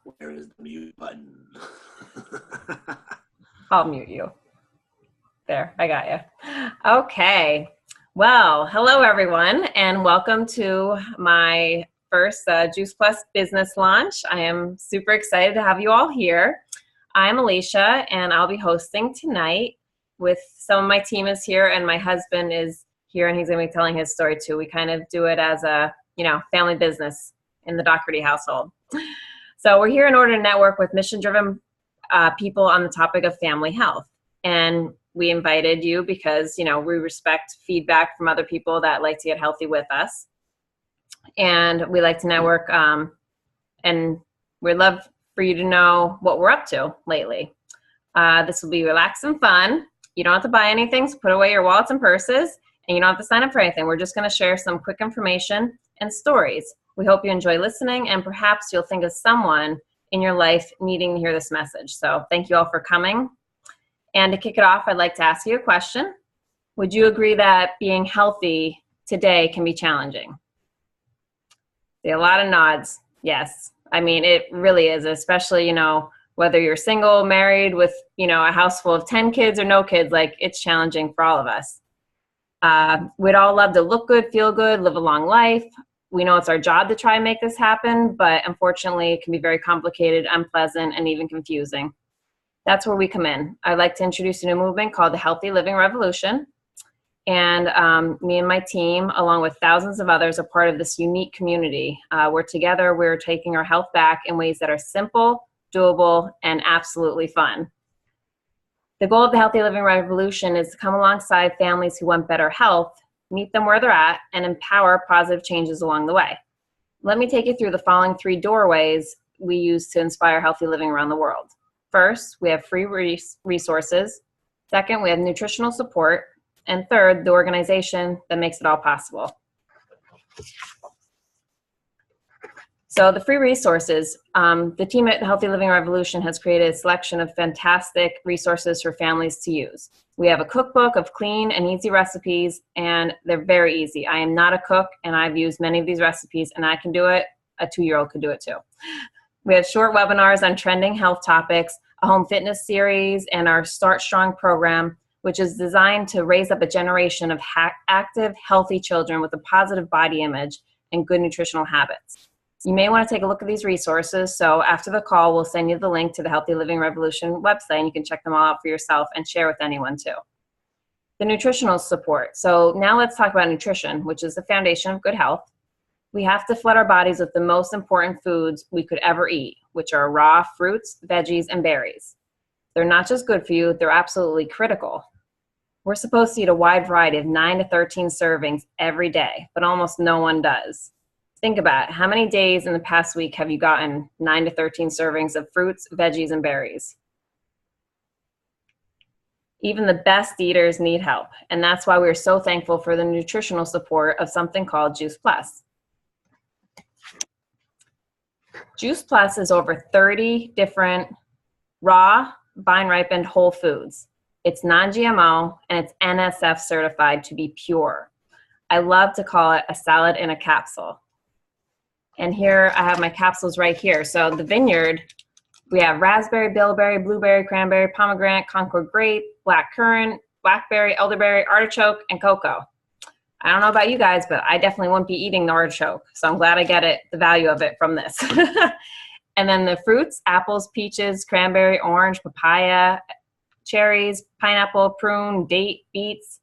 Where is the mute button? I'll mute you. There, I got you. Okay. Well, hello everyone, and welcome to my first Juice Plus business launch. I am super excited to have you all here. I'm Alicia, and I'll be hosting tonight with some of my team is here, and my husband is here, and he's going to be telling his story too. We kind of do it as a, family business in the Doherty household. So we're here in order to network with mission-driven people on the topic of family health. And we invited you because, we respect feedback from other people that like to get healthy with us. And we like to network, and we'd love for you to know what we're up to lately. This will be relaxed and fun. You don't have to buy anything, so put away your wallets and purses, and you don't have to sign up for anything. We're just going to share some quick information and stories. We hope you enjoy listening, and perhaps you'll think of someone in your life needing to hear this message. So thank you all for coming. And to kick it off, I'd like to ask you a question. Would you agree that being healthy today can be challenging? See a lot of nods. Yes. I mean, it really is, especially, whether you're single, married with, a house full of 10 kids or no kids, like it's challenging for all of us. We'd all love to look good, feel good, live a long life. We know it's our job to try and make this happen, but unfortunately it can be very complicated, unpleasant, and even confusing. That's where we come in. I'd like to introduce a new movement called the Healthy Living Revolution. And me and my team, along with thousands of others, are part of this unique community. We're taking our health back in ways that are simple, doable, and absolutely fun. The goal of the Healthy Living Revolution is to come alongside families who want better health, meet them where they're at, and empower positive changes along the way. Let me take you through the following 3 doorways we use to inspire healthy living around the world. First, we have free resources. Second, we have nutritional support. And third, the organization that makes it all possible. So the free resources, the team at Healthy Living Revolution has created a selection of fantastic resources for families to use. We have a cookbook of clean and easy recipes, and they're very easy. I am not a cook, and I've used many of these recipes, and I can do it. A 2-year-old could do it too. We have short webinars on trending health topics, a home fitness series, and our Start Strong program, which is designed to raise up a generation of active, healthy children with a positive body image and good nutritional habits. You may want to take a look at these resources. So after the call, we'll send you the link to the Healthy Living Revolution website, and you can check them all out for yourself and share with anyone too. The nutritional support. So now let's talk about nutrition, which is the foundation of good health. We have to flood our bodies with the most important foods we could ever eat, which are raw fruits, veggies, and berries. They're not just good for you, they're absolutely critical. We're supposed to eat a wide variety of 9 to 13 servings every day, but almost no one does. Think about it. How many days in the past week have you gotten 9 to 13 servings of fruits, veggies, and berries? Even the best eaters need help, and that's why we're so thankful for the nutritional support of something called Juice Plus. Juice Plus is over 30 different raw, vine-ripened whole foods. It's non-GMO, and it's NSF certified to be pure. I love to call it a salad in a capsule. And here I have my capsules right here. So the vineyard, we have raspberry, bilberry, blueberry, cranberry, pomegranate, Concord grape, black currant, blackberry, elderberry, artichoke, and cocoa. I don't know about you guys, but I definitely wouldn't be eating the artichoke. So I'm glad I get the value of it from this. And then the fruits, apples, peaches, cranberry, orange, papaya, cherries, pineapple, prune, date, beets.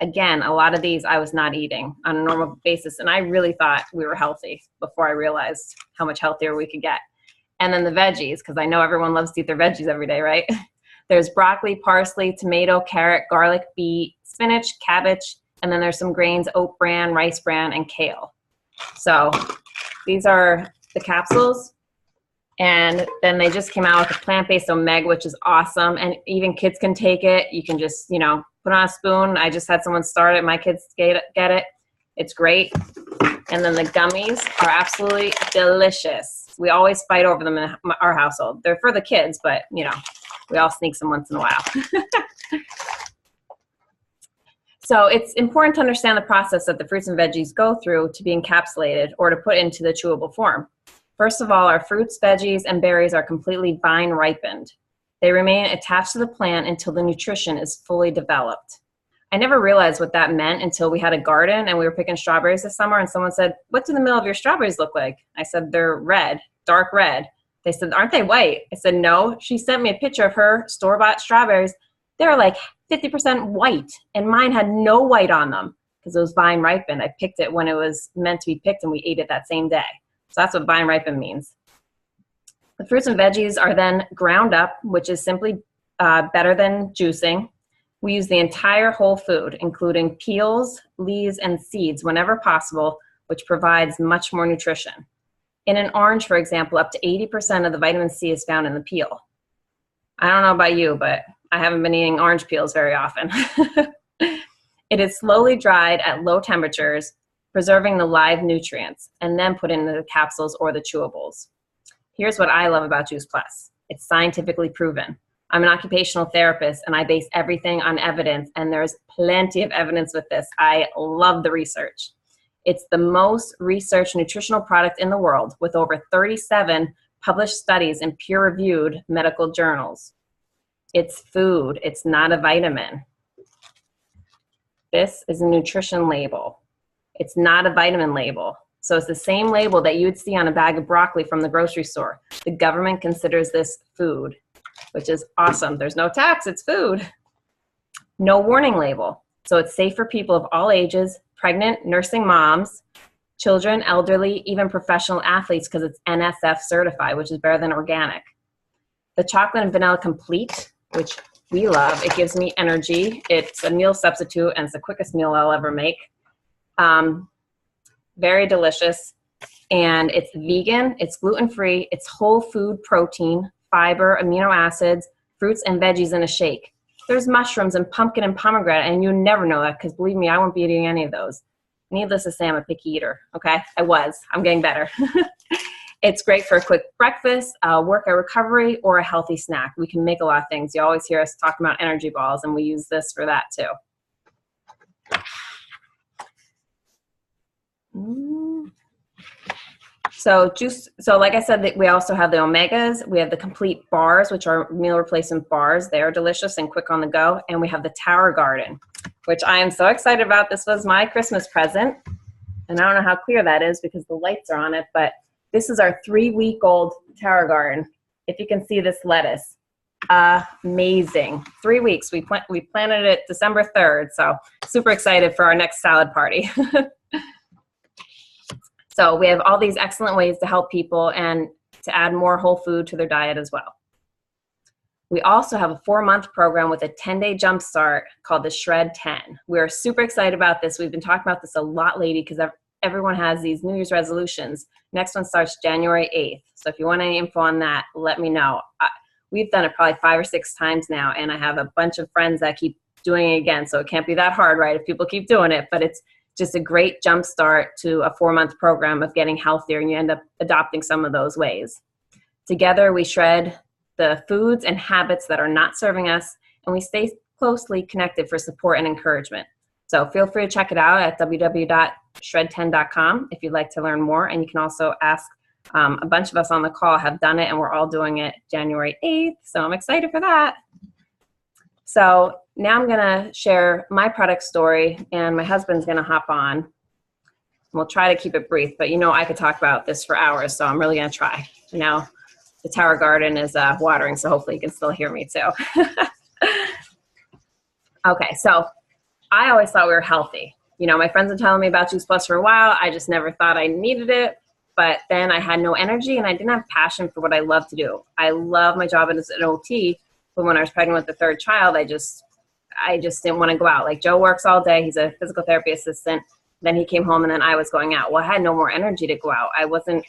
Again, a lot of these I was not eating on a normal basis, and I really thought we were healthy before I realized how much healthier we could get. And then the veggies, because I know everyone loves to eat their veggies every day, right? There's broccoli, parsley, tomato, carrot, garlic, beet, spinach, cabbage, and then there's some grains, oat bran, rice bran, and kale. So these are the capsules. And then they just came out with a plant-based omega, which is awesome. And even kids can take it. You can just, put on a spoon. I just had someone start it. My kids get it. It's great. And then the gummies are absolutely delicious. We always fight over them in our household. They're for the kids, but, we all sneak some once in a while. So it's important to understand the process that the fruits and veggies go through to be encapsulated or to put into the chewable form. First of all, our fruits, veggies, and berries are completely vine ripened. They remain attached to the plant until the nutrition is fully developed. I never realized what that meant until we had a garden and we were picking strawberries this summer, and someone said, "What do the middle of your strawberries look like?" I said, "They're red, dark red." They said, "Aren't they white?" I said, "No." She sent me a picture of her store-bought strawberries. They're like 50% white, and mine had no white on them because it was vine ripened. I picked it when it was meant to be picked, and we ate it that same day. So that's what vine ripened means. The fruits and veggies are then ground up, which is simply better than juicing. We use the entire whole food, including peels, leaves, and seeds whenever possible, which provides much more nutrition. In an orange, for example, up to 80% of the vitamin C is found in the peel. I don't know about you, but I haven't been eating orange peels very often. It is slowly dried at low temperatures, preserving the live nutrients, and then put into the capsules or the chewables. Here's what I love about Juice Plus. It's scientifically proven. I'm an occupational therapist, and I base everything on evidence, and there's plenty of evidence with this. I love the research. It's the most researched nutritional product in the world, with over 37 published studies in peer-reviewed medical journals. It's food. It's not a vitamin. This is a nutrition label. It's not a vitamin label. So it's the same label that you would see on a bag of broccoli from the grocery store. The government considers this food, which is awesome. There's no tax, it's food. No warning label. So it's safe for people of all ages, pregnant, nursing moms, children, elderly, even professional athletes, because it's NSF certified, which is better than organic. The chocolate and vanilla complete, which we love. It gives me energy. It's a meal substitute, and it's the quickest meal I'll ever make. Very delicious, and it's vegan, it's gluten-free, it's whole food protein, fiber, amino acids, fruits and veggies in a shake. There's mushrooms and pumpkin and pomegranate, and you never know that because believe me, I won't be eating any of those. Needless to say, I'm a picky eater, okay? I'm getting better. It's great for a quick breakfast, workout recovery, or a healthy snack. We can make a lot of things. You always hear us talking about energy balls, and we use this for that too. So like I said, we also have the omegas. We have the complete bars, which are meal replacement bars. They are delicious and quick on the go. And we have the Tower Garden, which I am so excited about. This was my Christmas present. And I don't know how clear that is because the lights are on it, but this is our 3-week-old Tower Garden. If you can see this lettuce, amazing. 3 weeks. We planted it December 3rd, so super excited for our next salad party. So we have all these excellent ways to help people and to add more whole food to their diet as well. We also have a 4-month program with a 10-day jumpstart called the Shred 10. We're super excited about this. We've been talking about this a lot lately because everyone has these New Year's resolutions. Next one starts January 8th. So if you want any info on that, let me know. We've done it probably 5 or 6 times now, and I have a bunch of friends that keep doing it again. So it can't be that hard, right, if people keep doing it, but it's just a great jump start to a 4-month program of getting healthier, and you end up adopting some of those ways. Together, we shred the foods and habits that are not serving us, and we stay closely connected for support and encouragement. So feel free to check it out at www.shred10.com if you'd like to learn more, and you can also ask. A bunch of us on the call have done it, and we're all doing it January 8th, so I'm excited for that. So now I'm gonna share my product story, and my husband's gonna hop on. We'll try to keep it brief, but you know I could talk about this for hours, so I'm really gonna try. Now the Tower Garden is watering, so hopefully you can still hear me too. Okay, so I always thought we were healthy. You know, my friends have been telling me about Juice Plus for a while. I just never thought I needed it, but then I had no energy and I didn't have passion for what I love to do. I love my job as an OT, but when I was pregnant with the 3rd child, I just didn't want to go out. Like Joe works all day. He's a physical therapy assistant. Then he came home and then I was going out. Well, I had no more energy to go out. I wasn't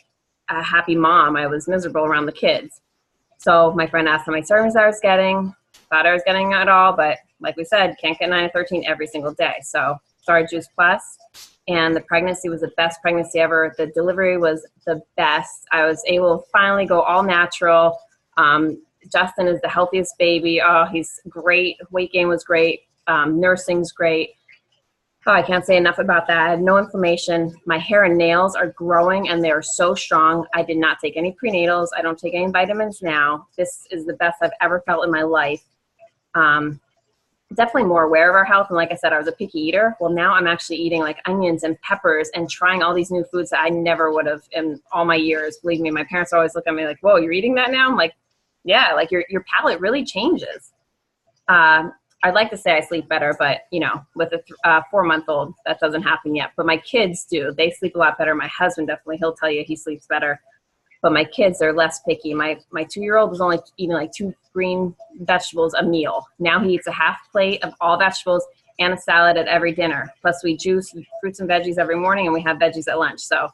a happy mom. I was miserable around the kids. So my friend asked how many servings I was getting. Thought I was getting it all, but like we said, can't get 9 or 13 every single day. So started Juice Plus, and the pregnancy was the best pregnancy ever. The delivery was the best. I was able to finally go all natural. Justin is the healthiest baby. Oh, he's great. Weight gain was great. Nursing's great. Oh, I can't say enough about that. I have no inflammation. My hair and nails are growing and they are so strong. I did not take any prenatals. I don't take any vitamins now. This is the best I've ever felt in my life. Um, Definitely more aware of our health. And like I said, I was a picky eater. Well, now I'm actually eating like onions and peppers and trying all these new foods that I never would have in all my years. Believe me, my parents always look at me like, whoa, you're eating that now? I'm like, yeah, like your palate really changes. I'd like to say I sleep better, but with a 4-month-old, that doesn't happen yet. But my kids do. They sleep a lot better. My husband definitely, he'll tell you he sleeps better. But my kids are less picky. My 2-year-old was only eating like 2 green vegetables a meal. Now he eats a half plate of all vegetables and a salad at every dinner. Plus we juice fruits and veggies every morning, and we have veggies at lunch. So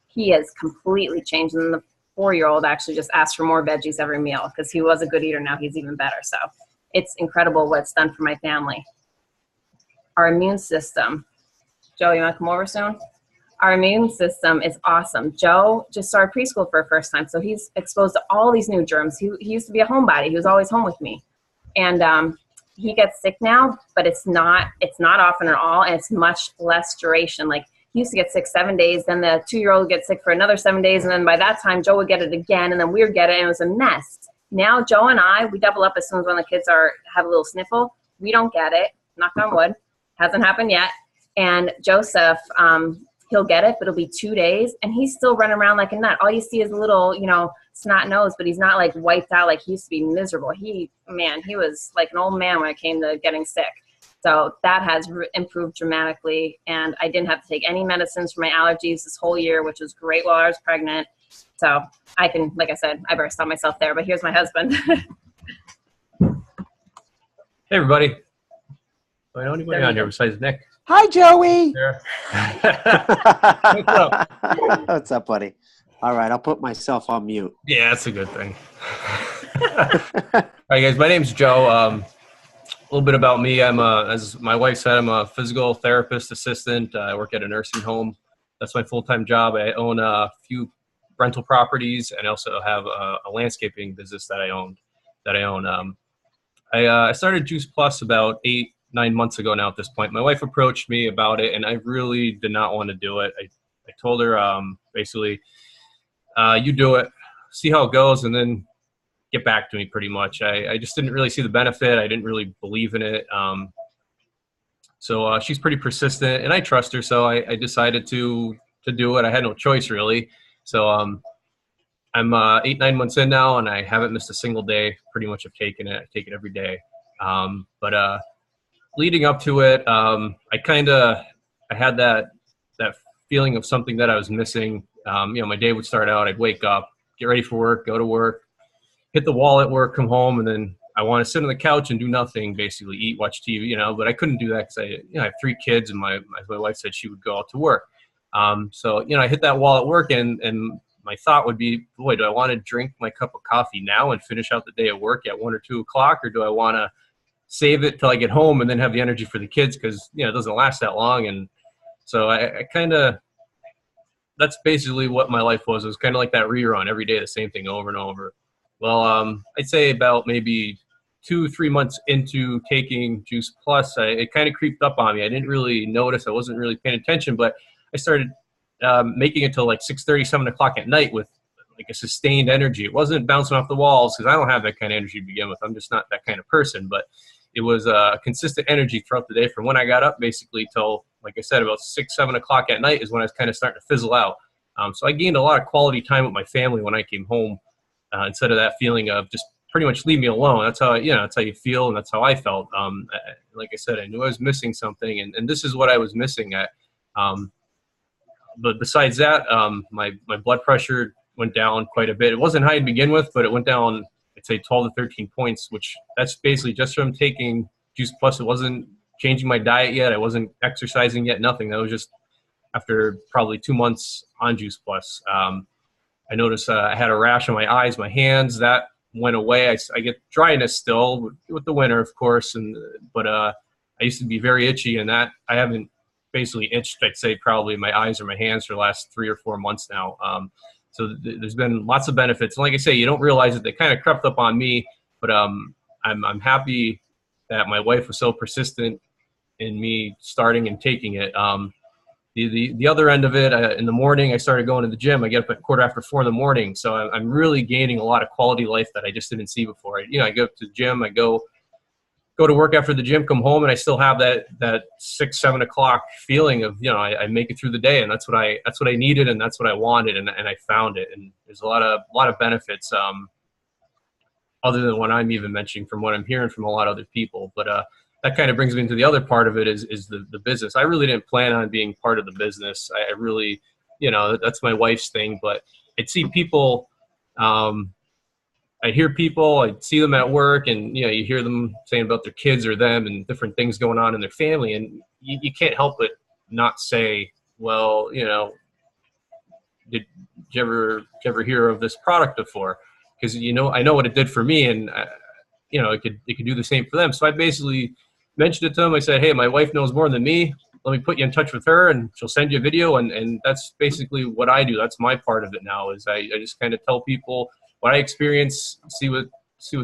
he has completely changed. And the 4-year-old actually just asks for more veggies every meal because he was a good eater. Now he's even better. So it's incredible what it's done for my family. Our immune system. Joe, you want to come over soon? Our immune system is awesome. Joe just started preschool for the first time, so he's exposed to all these new germs. He used to be a homebody. He was always home with me. And he gets sick now, but it's not often at all, and it's much less duration. Like, he used to get sick 7 days, then the 2-year-old would get sick for another 7 days, and then by that time, Joe would get it again, and then we would get it, and it was a mess. Now, Joe and I, we double up as soon as one of the kids have a little sniffle. We don't get it. Knock on wood. Hasn't happened yet. And Joseph, he'll get it, but it'll be 2 days, and he's still running around like a nut. All you see is a little, snot nose, but he's not like wiped out like he used to be miserable. He was like an old man when it came to getting sick. So that has improved dramatically, and I didn't have to take any medicines for my allergies this whole year, which was great while I was pregnant. So I can, like I said, I better stop myself there, but here's my husband. Hey, everybody. Do I know anybody on here besides Nick? Hi, Joey. What's up? What's up, buddy? All right, I'll put myself on mute. Yeah, that's a good thing. All right, guys, my name's Joe. A little bit about me. As my wife said, I'm a physical therapist assistant. I work at a nursing home. That's my full-time job. I own a few rental properties, and I also have a landscaping business that I own. I started Juice Plus about 8-9 months ago now at this point. My wife approached me about it, and I really did not want to do it. I told her basically, you do it, see how it goes, and then get back to me pretty much. I just didn't really see the benefit. I didn't really believe in it. So she's pretty persistent, and I trust her, so I decided to do it. I had no choice, really. So I'm 8-9 months in now, and I haven't missed a single day pretty much of taking it. I take it every day. But leading up to it, I had that feeling of something that I was missing. My day would start out, I'd wake up, get ready for work, go to work, hit the wall at work, come home, and then I want to sit on the couch and do nothing, basically eat, watch TV, but I couldn't do that because I have 3 kids, and my wife said she would go out to work. So I hit that wall at work, and my thought would be, boy, do I want to drink my cup of coffee now and finish out the day at work at 1 or 2 o'clock, or do I want to save it till I get home and then have the energy for the kids, because it doesn't last that long. And so I kind of, that's basically what my life was. It was kind of like that rerun every day, the same thing over and over. Well, I'd say about maybe 2-3 months into taking Juice Plus, it kind of creeped up on me. I didn't really notice. I wasn't really paying attention, but I started making it till like 6:30, 7 o'clock at night with like a sustained energy. It wasn't bouncing off the walls, because I don't have that kind of energy to begin with. I'm just not that kind of person. But it was a consistent energy throughout the day from when I got up basically till, like I said, about 6-7 o'clock at night is when I was kind of starting to fizzle out. So I gained a lot of quality time with my family when I came home, instead of that feeling of just pretty much leave me alone. That's how that's how you feel, and that's how I felt. Like I said, I knew I was missing something, and this is what I was missing at. But besides that, my blood pressure went down quite a bit. It wasn't high to begin with, but it went down, I'd say 12 to 13 points, which that's basically just from taking Juice Plus. It wasn't changing my diet yet. I wasn't exercising yet, nothing. That was just after probably 2 months on Juice Plus. I noticed I had a rash on my eyes, my hands. That went away. I get dryness still with the winter, of course, but I used to be very itchy, and that I haven't basically itched, I'd say, probably my eyes or my hands for the last 3 or 4 months now. So there's been lots of benefits. And like I say, you don't realize it. They kind of crept up on me, but I'm happy that my wife was so persistent in me starting and taking it. The other end of it, in the morning, I started going to the gym. I get up at 4:15 in the morning, so I'm really gaining a lot of quality life that I just didn't see before. I go up to the gym, I go to work after the gym, come home, and I still have that 6-7 o'clock feeling of, I make it through the day, and that's what I needed, and that's what I wanted, and I found it. And there's a lot of benefits, other than what I'm even mentioning from what I'm hearing from a lot of other people. But that kind of brings me into the other part of it is the business. I really didn't plan on being part of the business. I really, that's my wife's thing, but I'd see people, I hear people, I see them at work, and you hear them saying about their kids or them and different things going on in their family, and you can't help but not say, well, did you ever hear of this product before? Because I know what it did for me, and it could do the same for them. So I basically mentioned it to them. I said, hey, my wife knows more than me. Let me put you in touch with her, and she'll send you a video, and that's basically what I do. That's my part of it now. Is I just kind of tell people what I experience, see what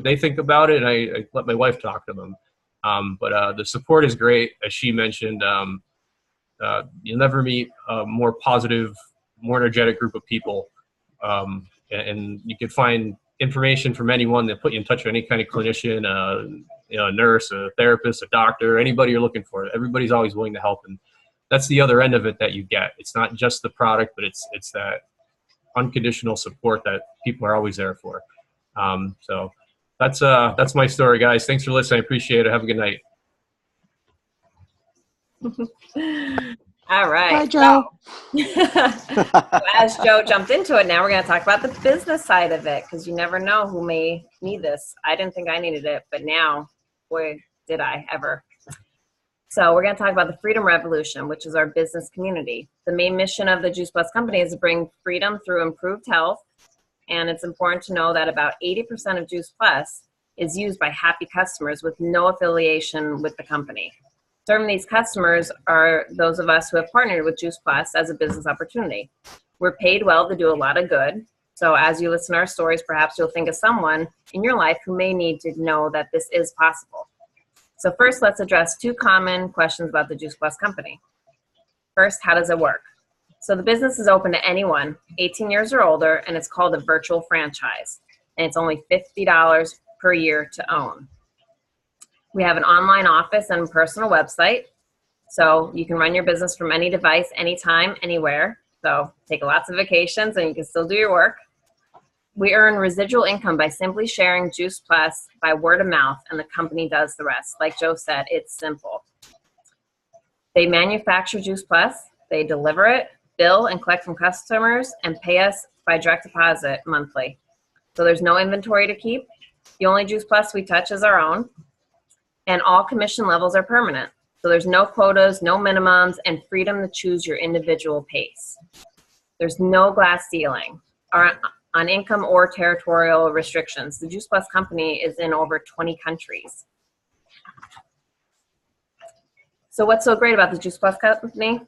they think about it, and I let my wife talk to them. But the support is great, as she mentioned. You'll never meet a more positive, more energetic group of people, and you can find information from anyone that put you in touch with any kind of clinician, a nurse, a therapist, a doctor, anybody you're looking for. Everybody's always willing to help, and that's the other end of it that you get. It's not just the product, but it's that unconditional support that people are always there for. So that's my story, guys. Thanks for listening. I appreciate it. Have a good night. All right. Bye, Joe. So, as Joe jumped into it, now we're going to talk about the business side of it, because you never know who may need this. I didn't think I needed it, but now, boy, did I ever. So we're going to talk about the Freedom Revolution, which is our business community. The main mission of the Juice Plus company is to bring freedom through improved health. And it's important to know that about 80% of Juice Plus is used by happy customers with no affiliation with the company. Serving these customers are those of us who have partnered with Juice Plus as a business opportunity. We're paid well to do a lot of good. So as you listen to our stories, perhaps you'll think of someone in your life who may need to know that this is possible. So first, let's address 2 common questions about the Juice Plus company. First, how does it work? So the business is open to anyone 18 years or older, and it's called a virtual franchise. And it's only $50 per year to own. We have an online office and personal website. So you can run your business from any device, anytime, anywhere. So take lots of vacations and you can still do your work. We earn residual income by simply sharing Juice Plus by word of mouth, and the company does the rest. Like Joe said, it's simple. They manufacture Juice Plus, they deliver it, bill and collect from customers, and pay us by direct deposit monthly. So there's no inventory to keep. The only Juice Plus we touch is our own, and all commission levels are permanent. So there's no quotas, no minimums, and freedom to choose your individual pace. There's no glass ceiling on income or territorial restrictions. The Juice Plus company is in over 20 countries. So what's so great about the Juice Plus company?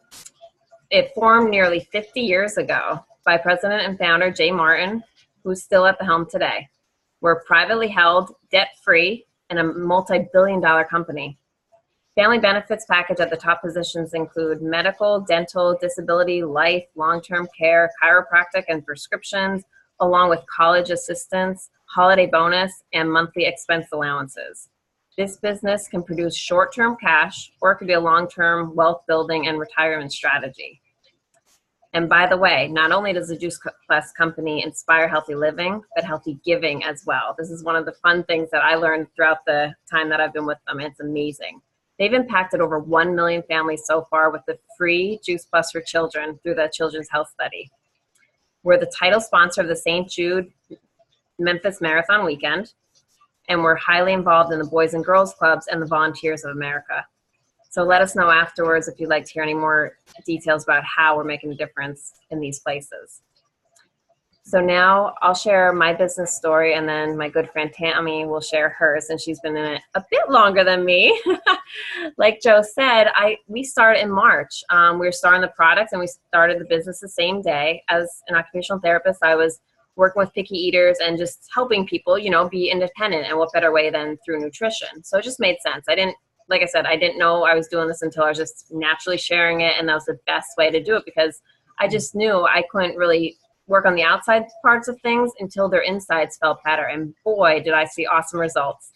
It formed nearly 50 years ago by President and founder Jay Martin, who's still at the helm today. We're privately held, debt-free, and a multi-billion-dollar company. Family benefits package at the top positions include medical, dental, disability, life, long-term care, chiropractic, and prescriptions, along with college assistance, holiday bonus, and monthly expense allowances. This business can produce short-term cash, or it could be a long-term wealth building and retirement strategy. And by the way, not only does the Juice Plus company inspire healthy living, but healthy giving as well. This is one of the fun things that I learned throughout the time that I've been with them. It's amazing. They've impacted over 1 million families so far with the free Juice Plus for children through the Children's Health Study. We're the title sponsor of the St. Jude Memphis Marathon Weekend, and we're highly involved in the Boys and Girls Clubs and the Volunteers of America. So let us know afterwards if you'd like to hear any more details about how we're making a difference in these places. So now I'll share my business story, and then my good friend Tammy will share hers, and she's been in it a bit longer than me. Like Joe said, we started in March. We were starting the products, and we started the business the same day. As an occupational therapist, I was working with picky eaters and just helping people, be independent, and what better way than through nutrition. So it just made sense. I didn't like I said, I didn't know I was doing this until I was just naturally sharing it. And that was the best way to do it, because I just knew I couldn't really work on the outside parts of things until their insides felt better. And boy, did I see awesome results.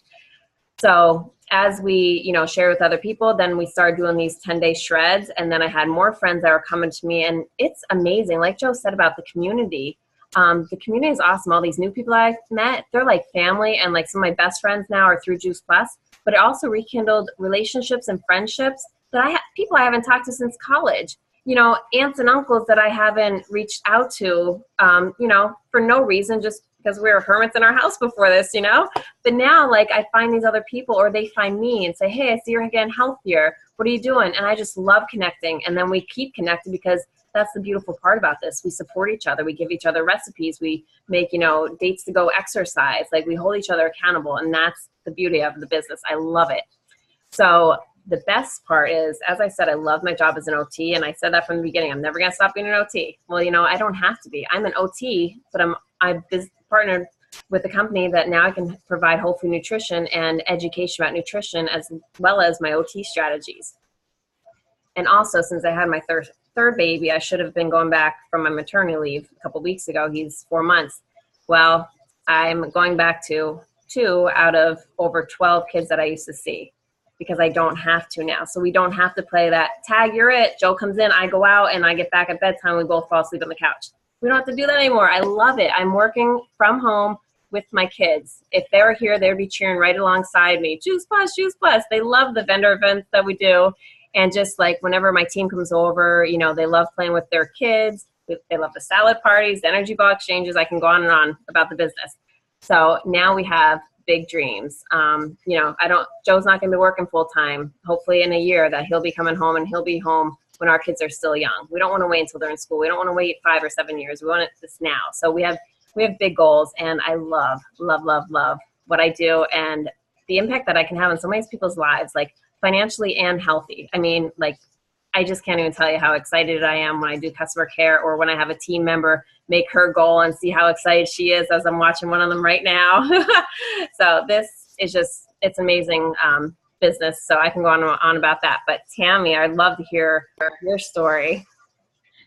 So as we, share with other people, then we started doing these 10-day shreds. And then I had more friends that were coming to me, and it's amazing. Like Joe said about the community. The community is awesome. All these new people I've met, they're like family, and like some of my best friends now are through Juice Plus, but it also rekindled relationships and friendships that people I haven't talked to since college. Aunts and uncles that I haven't reached out to, for no reason, just because we were hermits in our house before this, But now, like, I find these other people, or they find me and say, hey, I see you're getting healthier. What are you doing? And I just love connecting. And then we keep connected, because that's the beautiful part about this. We support each other. We give each other recipes. We make, dates to go exercise. Like, we hold each other accountable. And that's the beauty of the business. I love it. So the best part is, as I said, I love my job as an OT. And I said that from the beginning. I'm never going to stop being an OT. Well, I don't have to be. I'm an OT, but I've partnered with a company that now I can provide whole food nutrition and education about nutrition, as well as my OT strategies. And also, since I had my third baby, I should have been going back from my maternity leave a couple weeks ago. He's 4 months. Well, I'm going back to 2 out of over 12 kids that I used to see, because I don't have to now. So we don't have to play that tag, you're it. Joe comes in, I go out, and I get back at bedtime. We both fall asleep on the couch. We don't have to do that anymore. I love it. I'm working from home with my kids. If they were here, they'd be cheering right alongside me. Juice Plus, Juice Plus. They love the vendor events that we do. And just like whenever my team comes over, they love playing with their kids. They love the salad parties, the energy ball exchanges. I can go on and on about the business. So now we have big dreams. Joe's not going to be working full time. Hopefully in a year that he'll be coming home, and he'll be home when our kids are still young. We don't want to wait until they're in school. We don't want to wait 5 or 7 years. We want it this now. So we have big goals, and I love, love, love, love what I do, and the impact that I can have on so many people's lives, like financially and healthy. I mean, like, I just can't even tell you how excited I am when I do customer care, or when I have a team member make her goal, and see how excited she is as I'm watching one of them right now. So this is just, it's amazing business. So I can go on about that. But Tammy, I'd love to hear your story.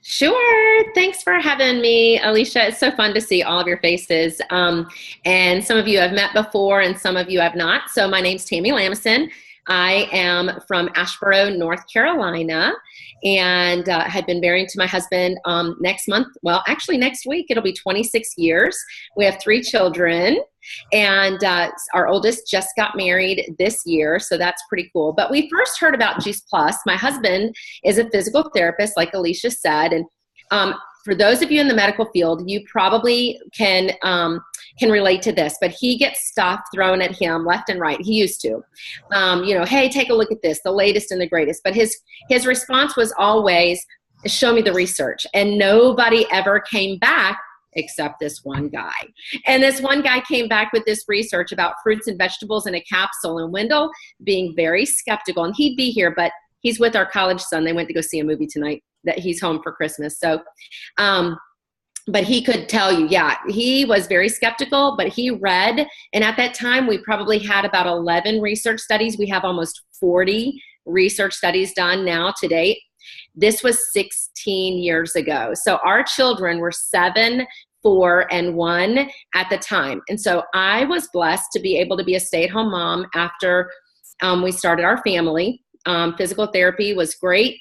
Sure. Thanks for having me, Alicia. It's so fun to see all of your faces. And some of you I've met before, and some of you I've not. So my name's Tammy Lamison. I am from Asheboro, North Carolina, and had been married to my husband next month. Well, actually next week, it'll be 26 years. We have 3 children, and our oldest just got married this year, so that's pretty cool. But we first heard about Juice Plus. My husband is a physical therapist, like Alicia said, and for those of you in the medical field, you probably can relate to this, but he gets stuff thrown at him left and right. He used to, hey, take a look at this, the latest and the greatest. But his response was always, show me the research. And nobody ever came back except this one guy. And this one guy came back with this research about fruits and vegetables in a capsule, and Wendell being very skeptical, and he'd be here, but he's with our college son. They went to go see a movie tonight, that he's home for Christmas. So, but he could tell you, yeah, he was very skeptical, but he read, and at that time we probably had about 11 research studies. We have almost 40 research studies done now to date. This was 16 years ago. So our children were 7, 4, and 1 at the time. And so I was blessed to be able to be a stay-at-home mom after we started our family. Physical therapy was great.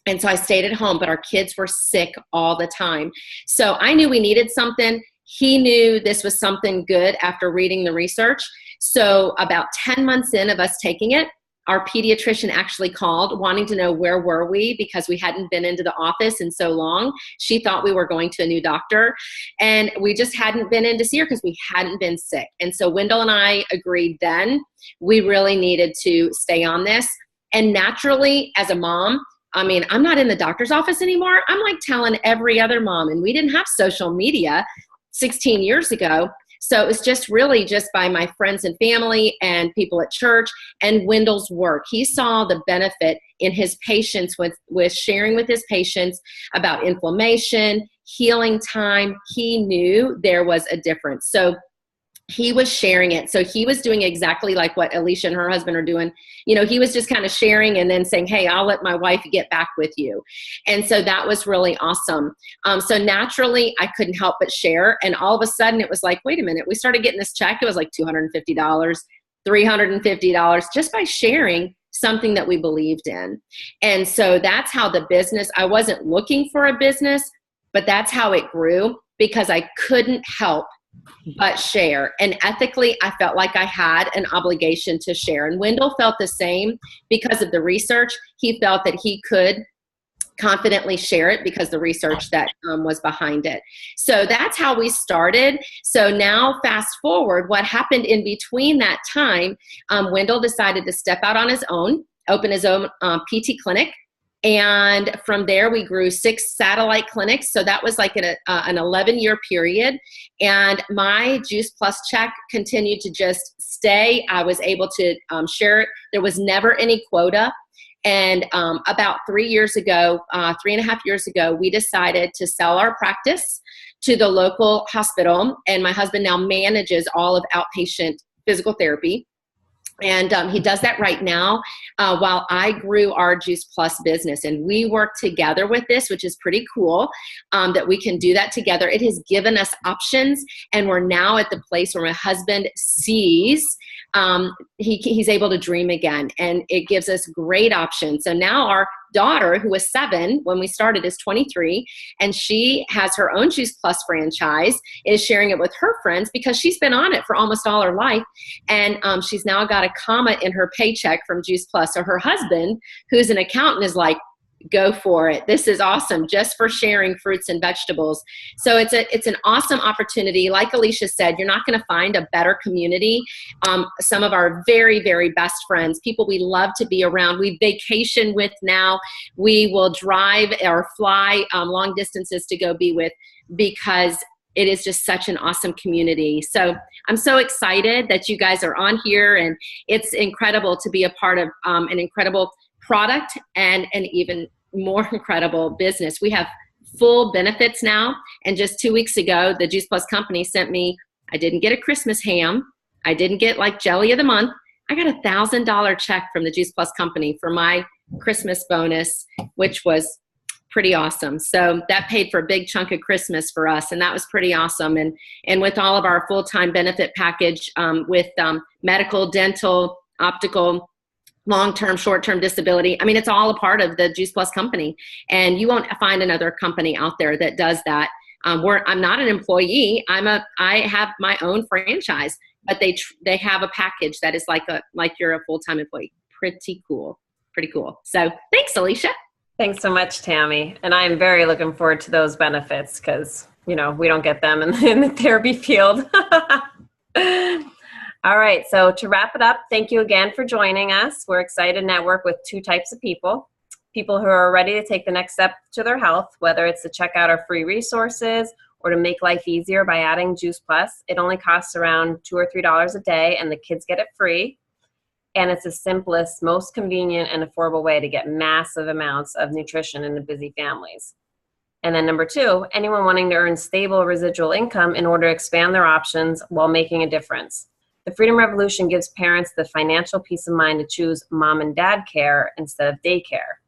And so I stayed at home, but our kids were sick all the time. So I knew we needed something. He knew this was something good after reading the research. So about 10 months in of us taking it, our pediatrician actually called wanting to know where were we, because we hadn't been into the office in so long. She thought we were going to a new doctor, and we just hadn't been in to see her because we hadn't been sick. And so Wendell and I agreed then we really needed to stay on this. And naturally, as a mom, I mean, I'm not in the doctor's office anymore. I'm like telling every other mom, and we didn't have social media 16 years ago. So it was just really just by my friends and family and people at church and Wendell's work. He saw the benefit in his patients with sharing with his patients about inflammation, healing time. He knew there was a difference. So he was sharing it. So he was doing exactly like what Alicia and her husband are doing. You know, he was just kind of sharing and then saying, hey, I'll let my wife get back with you. And so that was really awesome. So naturally, I couldn't help but share. And all of a sudden, it was like, wait a minute. We started getting this check. It was like $250, $350 just by sharing something that we believed in. And so that's how the business, I wasn't looking for a business, but that's how it grew, because I couldn't help but share. And ethically, I felt like I had an obligation to share. And Wendell felt the same because of the research. He felt that he could confidently share it because the research that was behind it. So that's how we started. So now fast forward, what happened in between that time, Wendell decided to step out on his own, open his own PT clinic. And from there, we grew 6 satellite clinics. So that was like an 11-year period. And my Juice Plus check continued to just stay. I was able to share it. There was never any quota. And about 3 years ago, 3.5 years ago, we decided to sell our practice to the local hospital. And my husband now manages all of outpatient physical therapy. And he does that right now while I grew our Juice Plus business. And we work together with this, which is pretty cool that we can do that together. It has given us options. And we're now at the place where my husband sees he's able to dream again. And it gives us great options. So now our daughter, who was 7 when we started, is 23, and she has her own Juice Plus franchise, is sharing it with her friends because she's been on it for almost all her life. And she's now got a comma in her paycheck from Juice Plus. So her husband, who's an accountant, is like, go for it. This is awesome, just for sharing fruits and vegetables. So it's an awesome opportunity. Like Alicia said, you're not going to find a better community. Some of our very, very best friends, people we love to be around, we vacation with now, we will drive or fly long distances to go be with, because it is just such an awesome community. So I'm so excited that you guys are on here, and it's incredible to be a part of an incredible product and an even more incredible business. We have full benefits now. And just 2 weeks ago, the Juice Plus company sent me, I didn't get a Christmas ham. I didn't get like jelly of the month. I got a $1,000 check from the Juice Plus company for my Christmas bonus, which was pretty awesome. So that paid for a big chunk of Christmas for us. And that was pretty awesome. And with all of our full-time benefit package with medical, dental, optical, long-term, short-term disability. I mean, it's all a part of the Juice Plus company, and you won't find another company out there that does that. I'm not an employee. I have my own franchise, but they have a package that is like you're a full-time employee. Pretty cool. So thanks, Alicia. Thanks so much, Tammy. And I'm very looking forward to those benefits because, we don't get them in the therapy field. All right, so to wrap it up, thank you again for joining us. We're excited to network with 2 types of people who are ready to take the next step to their health, whether it's to check out our free resources or to make life easier by adding Juice Plus. It only costs around $2 or $3 a day, and the kids get it free. And it's the simplest, most convenient, and affordable way to get massive amounts of nutrition into busy families. And then number 2, anyone wanting to earn stable residual income in order to expand their options while making a difference. The Freedom Revolution gives parents the financial peace of mind to choose mom and dad care instead of daycare.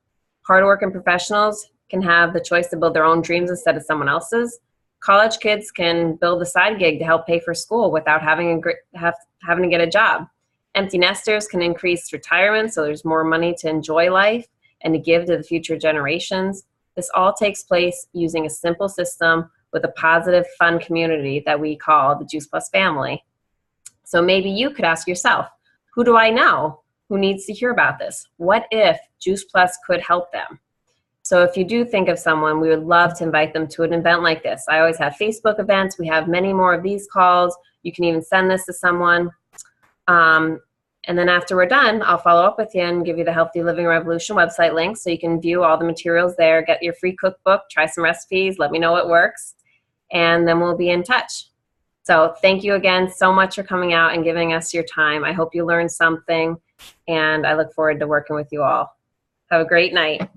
Hardworking professionals can have the choice to build their own dreams instead of someone else's. College kids can build a side gig to help pay for school without having to get a job. Empty nesters can increase retirement so there's more money to enjoy life and to give to the future generations. This all takes place using a simple system with a positive, fun community that we call the Juice Plus family. So maybe you could ask yourself, who do I know who needs to hear about this? What if Juice Plus could help them? So if you do think of someone, we would love to invite them to an event like this. I always have Facebook events. We have many more of these calls. You can even send this to someone. And then after we're done, I'll follow up with you and give you the Healthy Living Revolution website link so you can view all the materials there, get your free cookbook, try some recipes, let me know what works, and then we'll be in touch. So thank you again so much for coming out and giving us your time. I hope you learned something, and I look forward to working with you all. Have a great night.